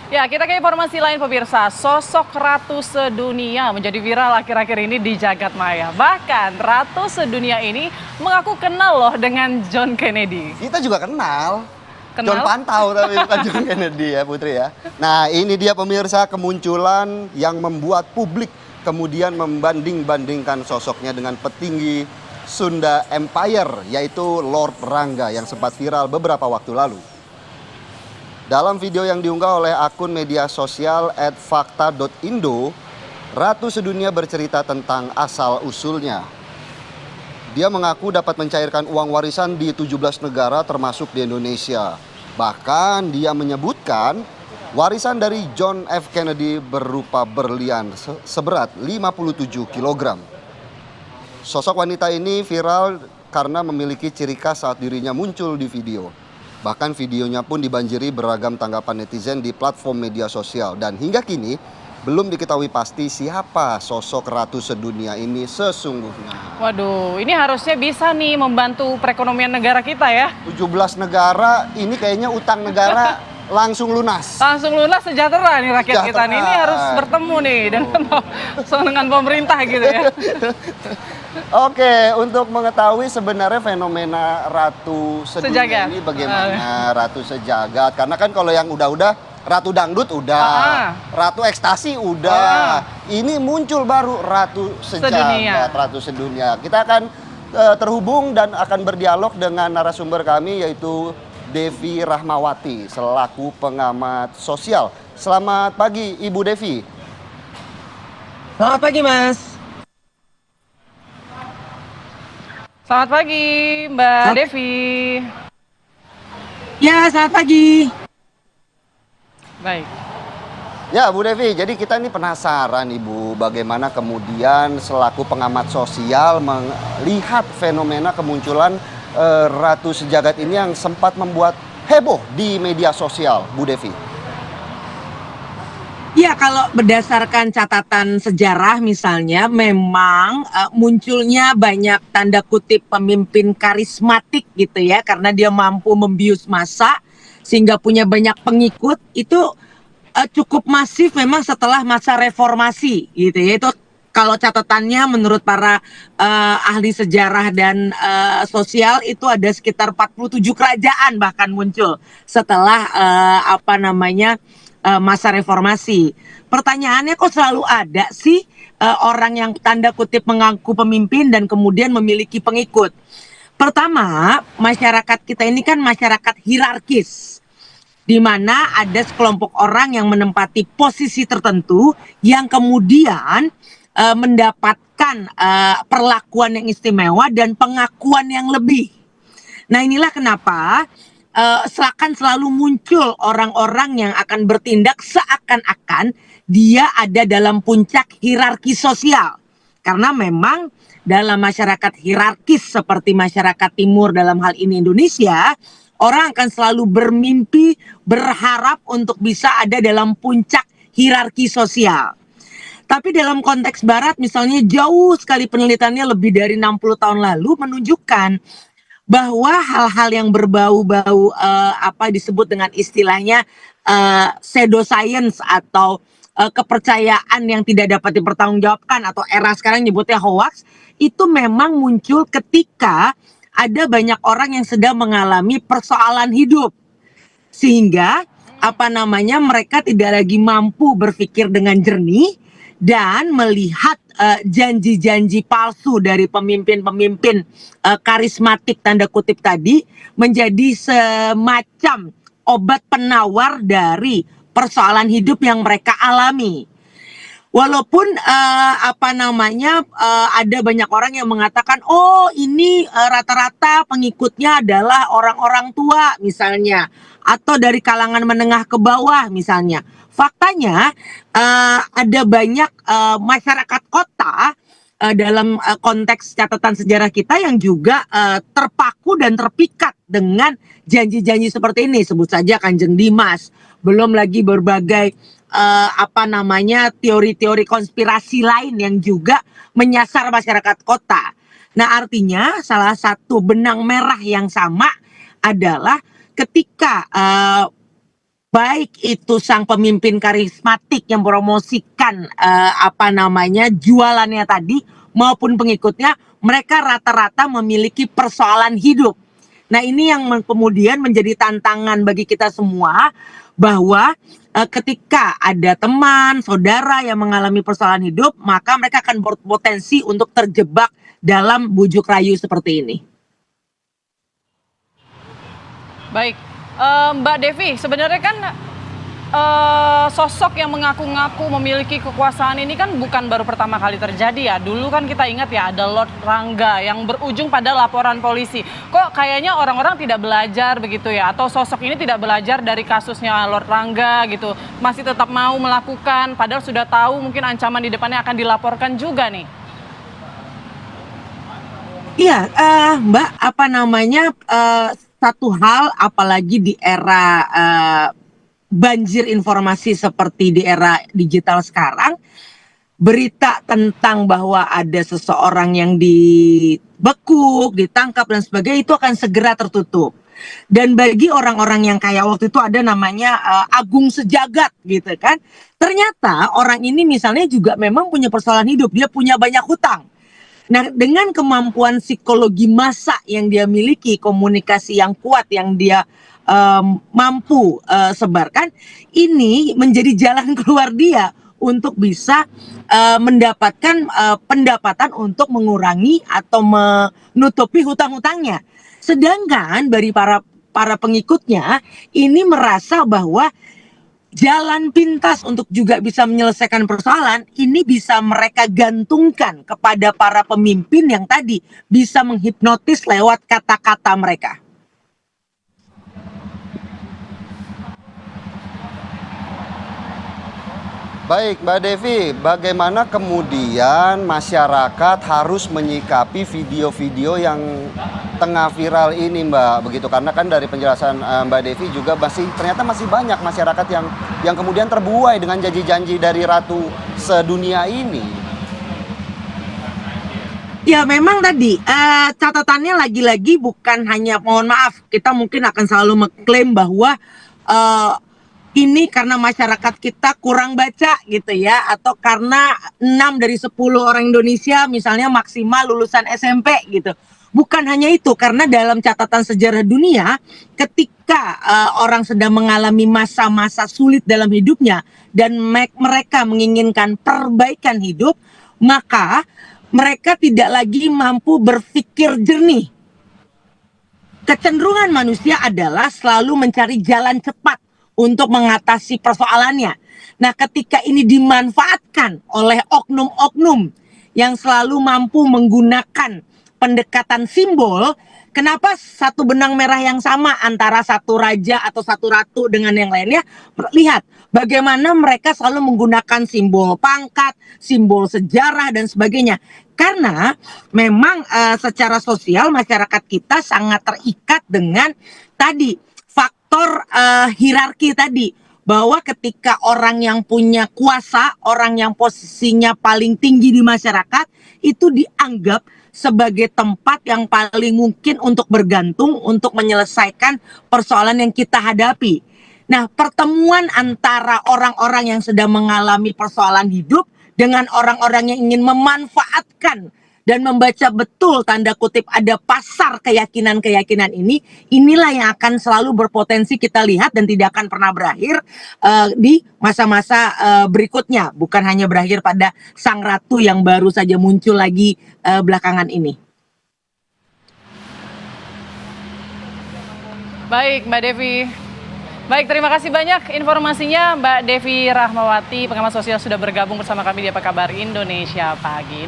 Ya, kita ke informasi lain pemirsa. Sosok Ratu Sedunia menjadi viral akhir-akhir ini di jagat maya. Bahkan Ratu Sedunia ini mengaku kenal loh dengan John Kennedy. Kita juga kenal. John Kenal? Pantau tapi bukan John Kennedy ya Putri ya. Nah ini dia pemirsa kemunculan yang membuat publik kemudian membanding-bandingkan sosoknya dengan petinggi Sunda Empire yaitu Lord Rangga yang sempat viral beberapa waktu lalu. Dalam video yang diunggah oleh akun media sosial @fakta.indo, Ratu Sedunia bercerita tentang asal-usulnya. Dia mengaku dapat mencairkan uang warisan di 17 negara termasuk di Indonesia. Bahkan dia menyebutkan warisan dari John F. Kennedy berupa berlian seberat 57 kg. Sosok wanita ini viral karena memiliki ciri khas saat dirinya muncul di video. Bahkan videonya pun dibanjiri beragam tanggapan netizen di platform media sosial. Dan hingga kini belum diketahui pasti siapa sosok Ratu Sedunia ini sesungguhnya. Waduh, ini harusnya bisa nih membantu perekonomian negara kita ya. 17 negara ini kayaknya utang negara langsung lunas. Langsung lunas sejahtera nih rakyat kita nih. Ini Sejahtera. harus bertemu nih dengan pemerintah gitu ya. Oke, untuk mengetahui sebenarnya fenomena Ratu Sedunia Sejagat. ini bagaimana Ratu Sejagat. Karena kan kalau yang udah-udah Ratu Dangdut udah, Ratu Ekstasi udah. Ini muncul baru Ratu Sejagat, Ratu Sedunia. Kita akan terhubung dan akan berdialog dengan narasumber kami yaitu Devi Rahmawati selaku pengamat sosial. Selamat pagi Ibu Devi. Selamat pagi, Mas. Selamat pagi Mbak Devi. Ya, selamat pagi. Baik. Ya Bu Devi, jadi kita ini penasaran Ibu bagaimana kemudian selaku pengamat sosial melihat fenomena kemunculan Ratu Sejagat ini yang sempat membuat heboh di media sosial, Bu Devi. Ya, kalau berdasarkan catatan sejarah misalnya, memang munculnya banyak tanda kutip pemimpin karismatik gitu ya, karena dia mampu membius massa sehingga punya banyak pengikut. Itu cukup masif memang setelah masa reformasi gitu ya. Itu kalau catatannya menurut para ahli sejarah dan sosial itu ada sekitar 47 kerajaan bahkan muncul setelah masa reformasi. Pertanyaannya kok selalu ada sih orang yang tanda kutip mengaku pemimpin dan kemudian memiliki pengikut. Pertama, masyarakat kita ini kan masyarakat hierarkis, di mana ada sekelompok orang yang menempati posisi tertentu yang kemudian mendapatkan perlakuan yang istimewa dan pengakuan yang lebih. Nah, inilah kenapa seakan selalu muncul orang-orang yang akan bertindak seakan-akan dia ada dalam puncak hierarki sosial. Karena memang dalam masyarakat hierarkis seperti masyarakat timur dalam hal ini Indonesia, orang akan selalu bermimpi, berharap untuk bisa ada dalam puncak hierarki sosial. Tapi dalam konteks barat misalnya jauh sekali penelitiannya lebih dari 60 tahun lalu menunjukkan bahwa hal-hal yang berbau-bau disebut dengan istilahnya pseudoscience atau kepercayaan yang tidak dapat dipertanggungjawabkan atau era sekarang nyebutnya hoax, itu memang muncul ketika ada banyak orang yang sedang mengalami persoalan hidup sehingga mereka tidak lagi mampu berpikir dengan jernih dan melihat janji-janji palsu dari pemimpin-pemimpin karismatik tanda kutip tadi menjadi semacam obat penawar dari persoalan hidup yang mereka alami. Walaupun ada banyak orang yang mengatakan oh ini rata-rata pengikutnya adalah orang-orang tua misalnya atau dari kalangan menengah ke bawah misalnya. Faktanya ada banyak masyarakat kota dalam konteks catatan sejarah kita yang juga terpaku dan terpikat dengan janji-janji seperti ini. Sebut saja Kanjeng Dimas, belum lagi berbagai teori-teori konspirasi lain yang juga menyasar masyarakat kota. Nah, artinya salah satu benang merah yang sama adalah ketika baik itu sang pemimpin karismatik yang promosikan jualannya tadi maupun pengikutnya, mereka rata-rata memiliki persoalan hidup. Nah, ini yang kemudian menjadi tantangan bagi kita semua, bahwa ketika ada teman, saudara yang mengalami persoalan hidup, maka mereka akan berpotensi untuk terjebak dalam bujuk rayu seperti ini. Baik, Mbak Devi, sebenarnya kan sosok yang mengaku-ngaku memiliki kekuasaan ini kan bukan baru pertama kali terjadi ya. Dulu kan kita ingat ya, ada Lord Rangga yang berujung pada laporan polisi. Kok kayaknya orang-orang tidak belajar begitu ya, atau sosok ini tidak belajar dari kasusnya Lord Rangga gitu, masih tetap mau melakukan padahal sudah tahu mungkin ancaman di depannya akan dilaporkan juga nih. Iya, Mbak, satu hal apalagi di era banjir informasi seperti di era digital sekarang, berita tentang bahwa ada seseorang yang dibekuk, ditangkap dan sebagainya itu akan segera tertutup. Dan bagi orang-orang yang kayak waktu itu ada namanya Agung Sejagat gitu kan, ternyata orang ini misalnya juga memang punya persoalan hidup, dia punya banyak hutang. Nah, dengan kemampuan psikologi massa yang dia miliki, komunikasi yang kuat yang dia mampu sebarkan, ini menjadi jalan keluar dia untuk bisa mendapatkan pendapatan untuk mengurangi atau menutupi hutang-hutangnya. Sedangkan dari para pengikutnya ini merasa bahwa jalan pintas untuk juga bisa menyelesaikan persoalan ini bisa mereka gantungkan kepada para pemimpin yang tadi bisa menghipnotis lewat kata-kata mereka. Baik, Mbak Devi, bagaimana kemudian masyarakat harus menyikapi video-video yang tengah viral ini, Mbak? Begitu, karena kan dari penjelasan Mbak Devi juga ternyata masih banyak masyarakat yang kemudian terbuai dengan janji-janji dari Ratu Sedunia ini. Ya, memang tadi catatannya lagi-lagi bukan hanya, mohon maaf, kita mungkin akan selalu mengklaim bahwa ini karena masyarakat kita kurang baca gitu ya, atau karena 6 dari 10 orang Indonesia misalnya maksimal lulusan SMP gitu. Bukan hanya itu, karena dalam catatan sejarah dunia ketika orang sedang mengalami masa-masa sulit dalam hidupnya dan mereka menginginkan perbaikan hidup, maka mereka tidak lagi mampu berpikir jernih. Kecenderungan manusia adalah selalu mencari jalan cepat untuk mengatasi persoalannya. Nah, ketika ini dimanfaatkan oleh oknum-oknum yang selalu mampu menggunakan pendekatan simbol, kenapa satu benang merah yang sama antara satu raja atau satu ratu dengan yang lainnya? Lihat bagaimana mereka selalu menggunakan simbol pangkat, simbol sejarah dan sebagainya. Karena memang secara sosial masyarakat kita sangat terikat dengan tadi faktor hierarki tadi, bahwa ketika orang yang punya kuasa, orang yang posisinya paling tinggi di masyarakat itu dianggap sebagai tempat yang paling mungkin untuk bergantung untuk menyelesaikan persoalan yang kita hadapi. Nah, pertemuan antara orang-orang yang sedang mengalami persoalan hidup dengan orang-orang yang ingin memanfaatkan dan membaca betul tanda kutip ada pasar keyakinan-keyakinan ini, inilah yang akan selalu berpotensi kita lihat dan tidak akan pernah berakhir di masa-masa berikutnya. Bukan hanya berakhir pada sang ratu yang baru saja muncul lagi belakangan ini. Baik, Mbak Devi. Baik, terima kasih banyak informasinya Mbak Devi Rahmawati, pengamat sosial sudah bergabung bersama kami di Apa Kabar Indonesia Pagi.